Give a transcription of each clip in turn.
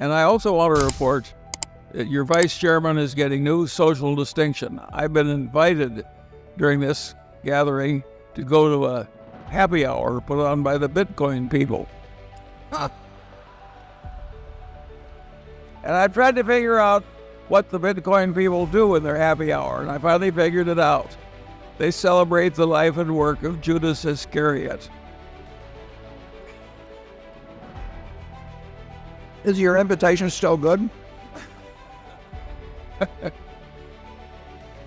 And I also want to report that your vice chairman is getting new social distinction. I've been invited during this gathering to go to a happy hour put on by the Bitcoin people. And I've tried to figure out what the Bitcoin people do in their happy hour, and I finally figured it out. They celebrate the life and work of Judas Iscariot. Is your invitation still good?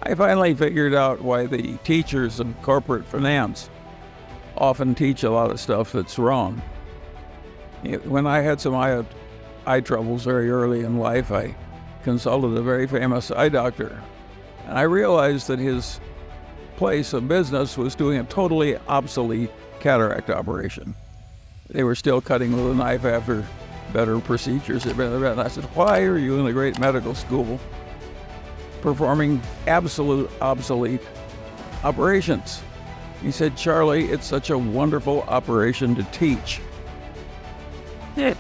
I finally figured out why the teachers in corporate finance often teach a lot of stuff that's wrong. When I had some eye troubles very early in life, I consulted a very famous eye doctor, and I realized that his place of business was doing a totally obsolete cataract operation. They were still cutting with a knife after better procedures had been invented. I said, why are you in a great medical school performing absolute obsolete operations? He said, Charlie, it's such a wonderful operation to teach. Well,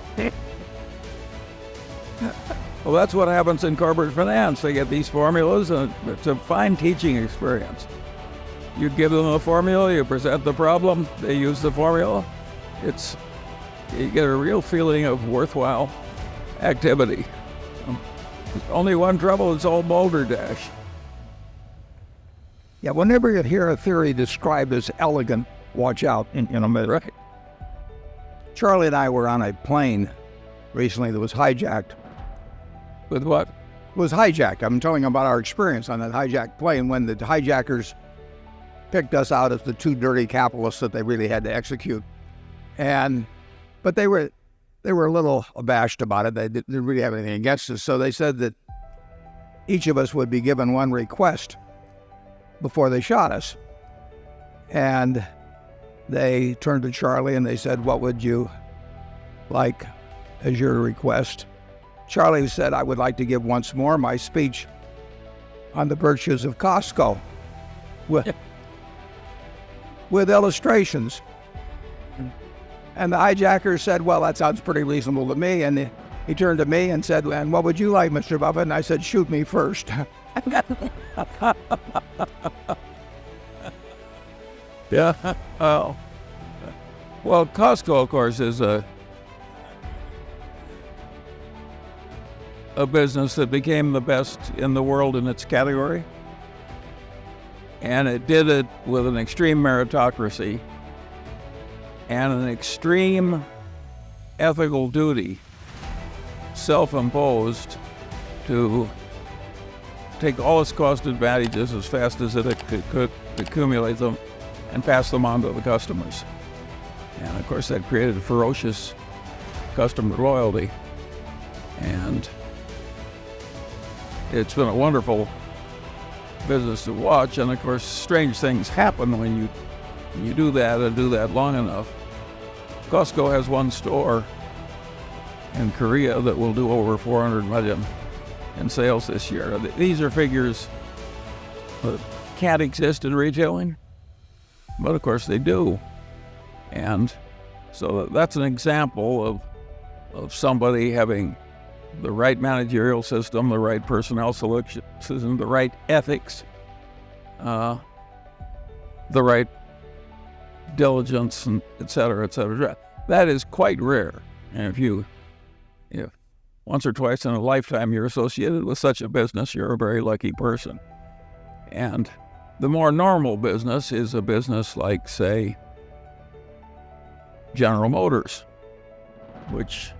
that's what happens in corporate finance. They get these formulas, and it's a fine teaching experience. You give them a formula, you present the problem, they use the formula. You get a real feeling of worthwhile activity. There's only one trouble, it's all balderdash. Yeah, whenever you hear a theory described as elegant, watch out in a minute. Right. Charlie and I were on a plane recently that was hijacked. With what? It was hijacked. I'm telling about our experience on that hijacked plane when the hijackers picked us out as the two dirty capitalists that they really had to execute. But they were a little abashed about it. They didn't really have anything against us. So they said that each of us would be given one request before they shot us. And they turned to Charlie and they said, what would you like as your request? Charlie said, I would like to give once more my speech on the virtues of Costco with illustrations. And the hijacker said, well, that sounds pretty reasonable to me. And he turned to me and said, and what would you like, Mr. Buffett? And I said, shoot me first. Yeah. Oh. Well, Costco, of course, is a business that became the best in the world in its category. And it did it with an extreme meritocracy and an extreme ethical duty, self-imposed, to take all its cost advantages as fast as it could accumulate them and pass them on to the customers. And of course that created ferocious customer loyalty. And it's been a wonderful business to watch. And of course strange things happen when you do that and do that long enough. Costco has one store in Korea that will do over 400 million in sales this year. These are figures that can't exist in retailing, but of course they do. And so that's an example of somebody having the right managerial system, the right personnel selection system, the right ethics, the right diligence, and et cetera, et cetera. That is quite rare. And if once or twice in a lifetime you're associated with such a business, you're a very lucky person. And the more normal business is a business like, say, General Motors, which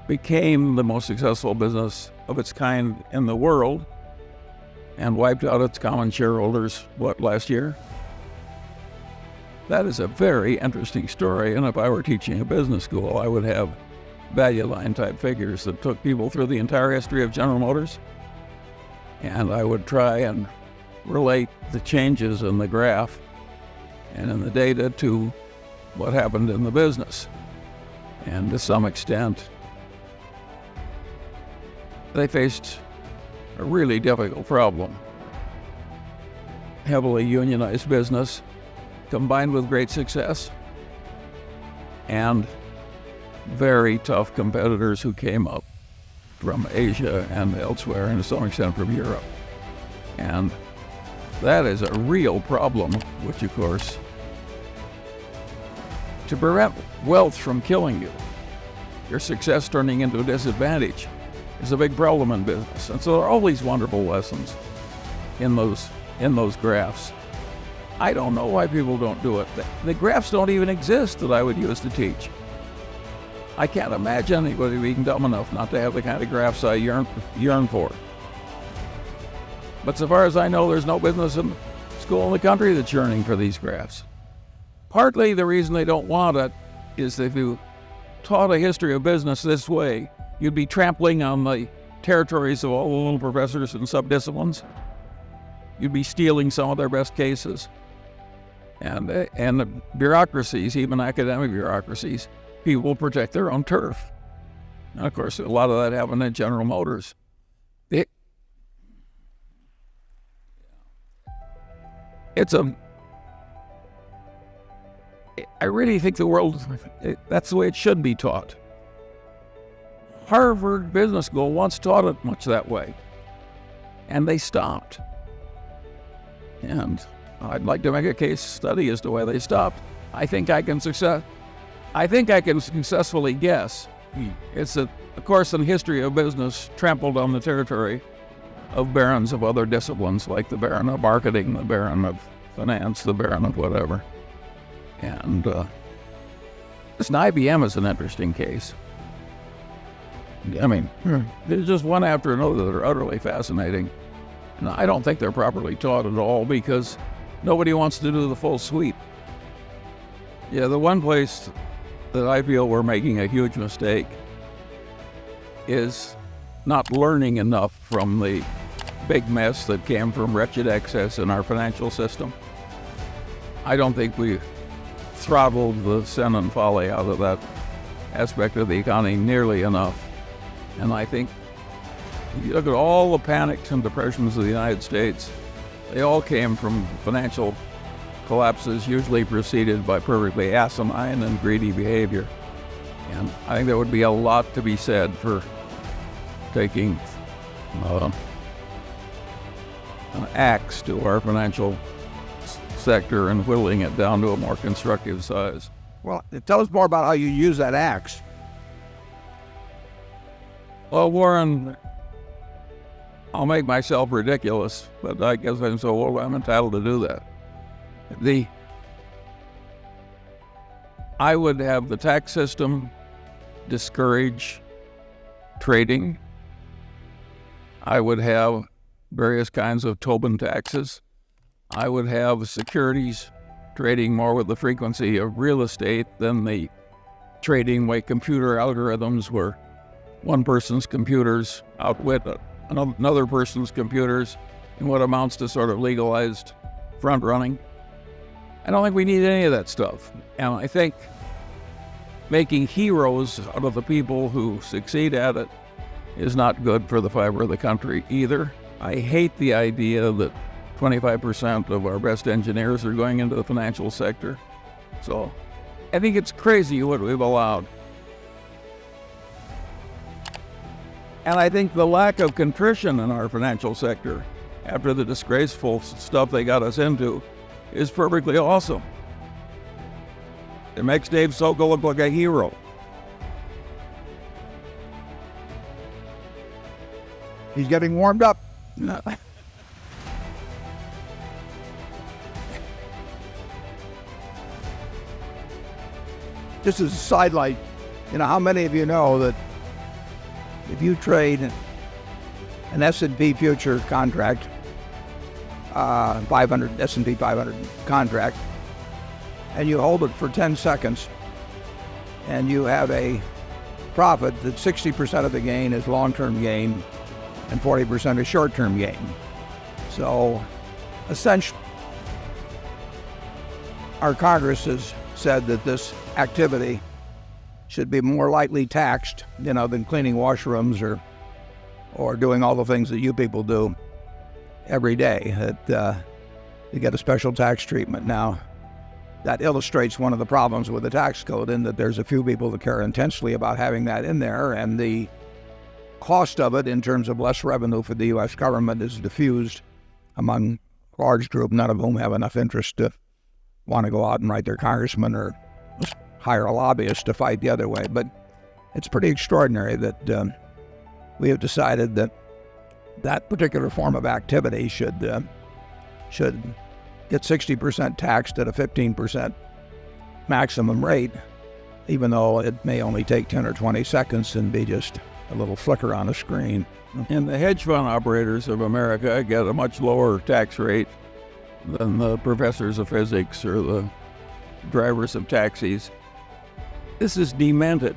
became the most successful business of its kind in the world and wiped out its common shareholders, last year? That is a very interesting story, and if I were teaching a business school, I would have value line type figures that took people through the entire history of General Motors, and I would try and relate the changes in the graph and in the data to what happened in the business. And to some extent, they faced a really difficult problem. Heavily unionized business combined with great success, and very tough competitors who came up from Asia and elsewhere, and to some extent from Europe. And that is a real problem, which of course, to prevent wealth from killing you, your success turning into a disadvantage, is a big problem in business. And so there are all these wonderful lessons in those graphs. I don't know why people don't do it. The graphs don't even exist that I would use to teach. I can't imagine anybody being dumb enough not to have the kind of graphs I yearn for. But so far as I know, there's no business school in the country that's yearning for these graphs. Partly the reason they don't want it is that if you taught a history of business this way, you'd be trampling on the territories of all the little professors and subdisciplines. You'd be stealing some of their best cases. And the bureaucracies, even academic bureaucracies, people will protect their own turf. And of course, a lot of that happened in General Motors. I really think the world, that's the way it should be taught. Harvard Business School once taught it much that way, and they stopped. And I'd like to make a case study as to why they stopped. I think I can successfully guess. It's a course in history of business trampled on the territory of barons of other disciplines, like the baron of marketing, the baron of finance, the baron of whatever. And this IBM is an interesting case. I mean, there's just one after another that are utterly fascinating. And I don't think they're properly taught at all because nobody wants to do the full sweep. Yeah, the one place that I feel we're making a huge mistake is not learning enough from the big mess that came from wretched excess in our financial system. I don't think we throttled the sin and folly out of that aspect of the economy nearly enough. And I think if you look at all the panics and depressions of the United States, they all came from financial collapses, usually preceded by perfectly asinine and greedy behavior. And I think there would be a lot to be said for taking an axe to our financial sector and whittling it down to a more constructive size. Well, tell us more about how you use that axe. Well, Warren, I'll make myself ridiculous, but I guess I'm so old I'm entitled to do that. I would have the tax system discourage trading. I would have various kinds of Tobin taxes. I would have securities trading more with the frequency of real estate than the trading way computer algorithms where one person's computers outwit another person's computers in what amounts to sort of legalized front running. I don't think we need any of that stuff. And I think making heroes out of the people who succeed at it is not good for the fiber of the country either. I hate the idea that 25% of our best engineers are going into the financial sector. So I think it's crazy what we've allowed. And I think the lack of contrition in our financial sector after the disgraceful stuff they got us into is perfectly awesome. It makes Dave Sokol look like a hero. He's getting warmed up. Just as a sidelight, how many of you know that if you trade an S&P future contract, 500 S&P 500 contract, and you hold it for 10 seconds, and you have a profit that 60% of the gain is long-term gain and 40% is short-term gain. So essentially, our Congress has said that this activity should be more lightly taxed, than cleaning washrooms or doing all the things that you people do every day. That you get a special tax treatment. Now, that illustrates one of the problems with the tax code in that there's a few people that care intensely about having that in there, and the cost of it in terms of less revenue for the U.S. government is diffused among a large group, none of whom have enough interest to want to go out and write their congressman or hire a lobbyist to fight the other way. But it's pretty extraordinary that we have decided that that particular form of activity should get 60% taxed at a 15% maximum rate, even though it may only take 10 or 20 seconds and be just a little flicker on a screen. And the hedge fund operators of America get a much lower tax rate than the professors of physics or the drivers of taxis. This is demented.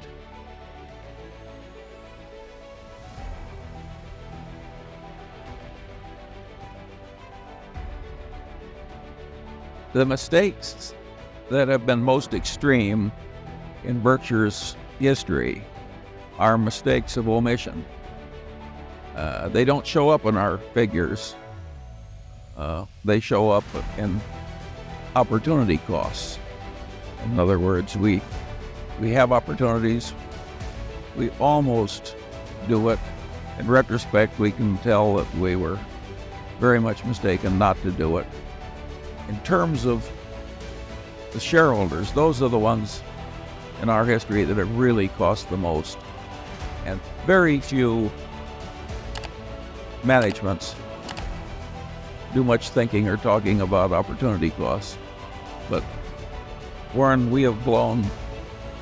The mistakes that have been most extreme in Berkshire's history are mistakes of omission. They don't show up in our figures. They show up in opportunity costs. In other words, we have opportunities. We almost do it. In retrospect, we can tell that we were very much mistaken not to do it. In terms of the shareholders, those are the ones in our history that have really cost the most. And very few managements do much thinking or talking about opportunity costs. But Warren, we have blown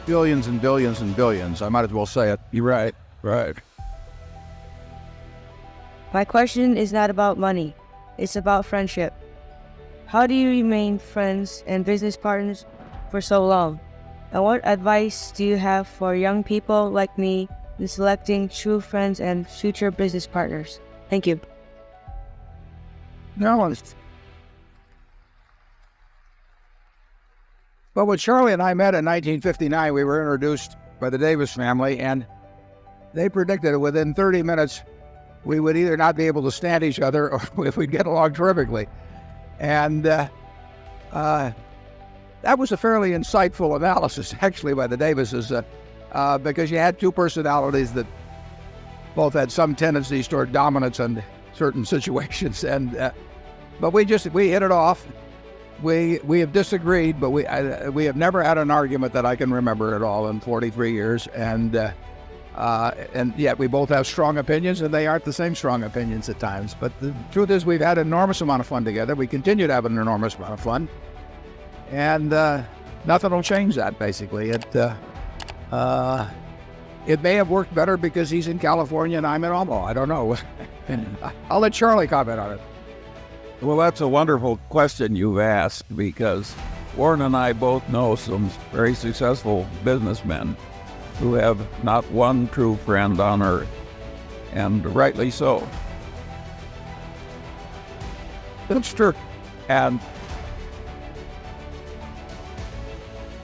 billions and billions and billions. I might as well say it. You're right, right. My question is not about money. It's about friendship. How do you remain friends and business partners for so long? And what advice do you have for young people like me in selecting true friends and future business partners? Thank you. No, well, when Charlie and I met in 1959, we were introduced by the Davis family, and they predicted that within 30 minutes we would either not be able to stand each other or if we'd get along terrifically. And that was a fairly insightful analysis, actually, by the Davises, because you had two personalities that both had some tendencies toward dominance in certain situations, and but we hit it off. We have disagreed, but we have never had an argument that I can remember at all in 43 years, and yet we both have strong opinions, and they aren't the same strong opinions at times. But the truth is, we've had an enormous amount of fun together. We continue to have an enormous amount of fun, and nothing will change that. Basically, it may have worked better because he's in California and I'm in Almo. I don't know. I'll let Charlie comment on it. Well, that's a wonderful question you've asked, because Warren and I both know some very successful businessmen who have not one true friend on earth, and rightly so. That's true. And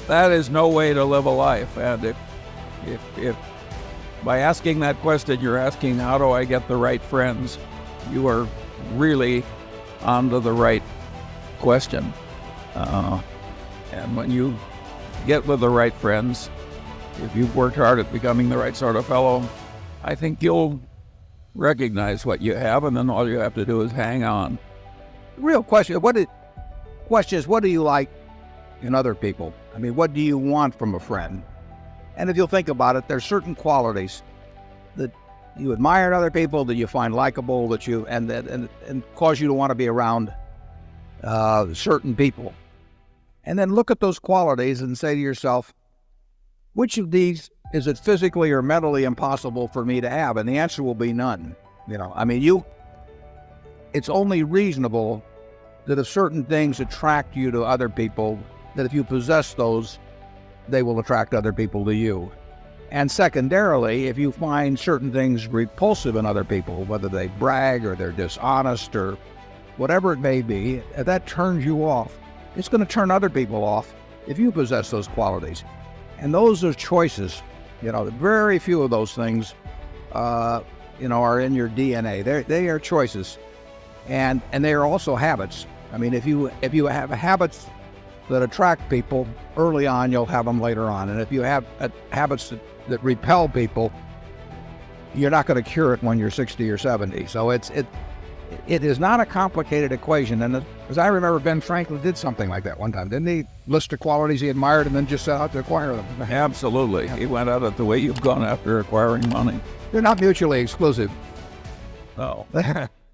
that is no way to live a life. And if by asking that question you're asking, how do I get the right friends, you are really onto the right question. And when you get with the right friends, if you've worked hard at becoming the right sort of fellow, I think you'll recognize what you have, and then all you have to do is hang on. The real question is, what do you like in other people? I mean, what do you want from a friend? And if you'll think about it, there's certain qualities that you admire in other people, that you find likable, that you and cause you to want to be around certain people. And then look at those qualities and say to yourself, which of these is it physically or mentally impossible for me to have? And the answer will be none. It's only reasonable that if certain things attract you to other people, that if you possess those, they will attract other people to you. And secondarily, if you find certain things repulsive in other people, whether they brag or they're dishonest or whatever it may be, if that turns you off, it's going to turn other people off if you possess those qualities. And those are choices. Very few of those things, are in your DNA. They are choices, and they are also habits. I mean, if you have habits that attract people early on, you'll have them later on. And if you have habits that repel people, you're not going to cure it when you're 60 or 70. So it is not a complicated equation. And as I remember, Ben Franklin did something like that one time, didn't he? List the qualities he admired and then just set out to acquire them. Absolutely. He went at it the way you've gone after acquiring money. They're not mutually exclusive. No.